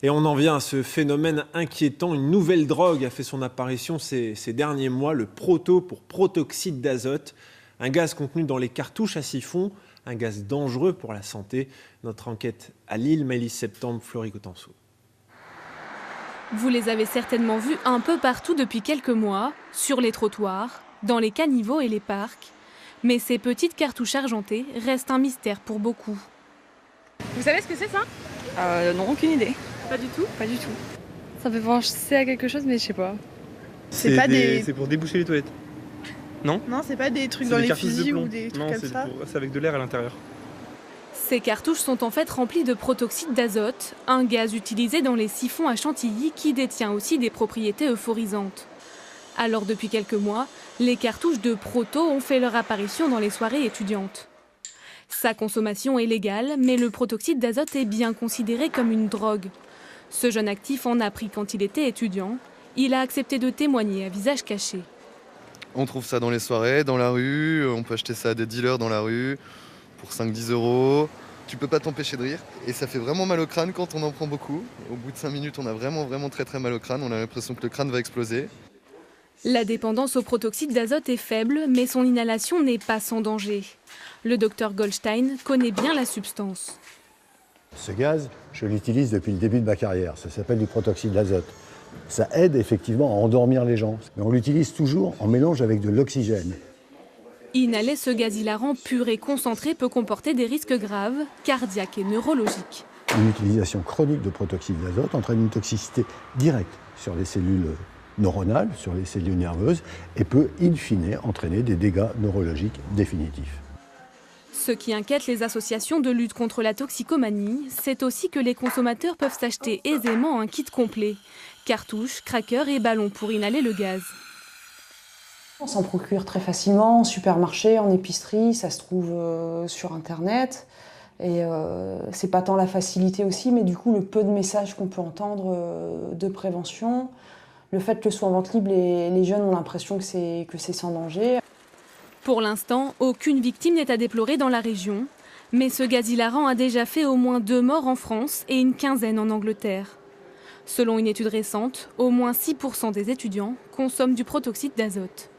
Et on en vient à ce phénomène inquiétant. Une nouvelle drogue a fait son apparition ces derniers mois, le proto pour protoxyde d'azote, un gaz contenu dans les cartouches à siphon, un gaz dangereux pour la santé. Notre enquête à Lille, Maëlys Septembre, Florie Cotenso. Vous les avez certainement vus un peu partout depuis quelques mois, sur les trottoirs, dans les caniveaux et les parcs. Mais ces petites cartouches argentées restent un mystère pour beaucoup. Vous savez ce que c'est ça? Non, aucune idée. Pas du tout? Pas du tout. Ça fait penser à quelque chose, mais je sais pas. C'est pas des... C'est pour déboucher les toilettes. Non? Non, c'est pas des trucs C'est dans des les cartouches de fusils plomb. ou des trucs Non, comme ça? c'est avec de l'air à l'intérieur. Ces cartouches sont en fait remplies de protoxyde d'azote, un gaz utilisé dans les siphons à chantilly qui détient aussi des propriétés euphorisantes. Alors depuis quelques mois, les cartouches de proto ont fait leur apparition dans les soirées étudiantes. Sa consommation est légale, mais le protoxyde d'azote est bien considéré comme une drogue. Ce jeune actif en a pris quand il était étudiant. Il a accepté de témoigner à visage caché. On trouve ça dans les soirées, dans la rue, on peut acheter ça à des dealers dans la rue pour 5-10 €. Tu peux pas t'empêcher de rire et ça fait vraiment mal au crâne quand on en prend beaucoup. Au bout de 5 minutes, on a vraiment très mal au crâne, on a l'impression que le crâne va exploser. La dépendance au protoxyde d'azote est faible, mais son inhalation n'est pas sans danger. Le docteur Goldstein connaît bien la substance. Ce gaz, je l'utilise depuis le début de ma carrière. Ça s'appelle du protoxyde d'azote. Ça aide effectivement à endormir les gens. Mais on l'utilise toujours en mélange avec de l'oxygène. Inhaler ce gaz hilarant pur et concentré peut comporter des risques graves, cardiaques et neurologiques. Une utilisation chronique de protoxyde d'azote entraîne une toxicité directe sur les cellules neuronales, sur les cellules nerveuses, et peut in fine entraîner des dégâts neurologiques définitifs. Ce qui inquiète les associations de lutte contre la toxicomanie, c'est aussi que les consommateurs peuvent s'acheter aisément un kit complet. Cartouches, crackers et ballons pour inhaler le gaz. On s'en procure très facilement en supermarché, en épicerie, ça se trouve sur internet. Et c'est pas tant la facilité aussi, mais du coup le peu de messages qu'on peut entendre de prévention, le fait que ce soit en vente libre, les jeunes ont l'impression que c'est sans danger. Pour l'instant, aucune victime n'est à déplorer dans la région. Mais ce gaz hilarant a déjà fait au moins 2 morts en France et une quinzaine en Angleterre. Selon une étude récente, au moins 6% des étudiants consomment du protoxyde d'azote.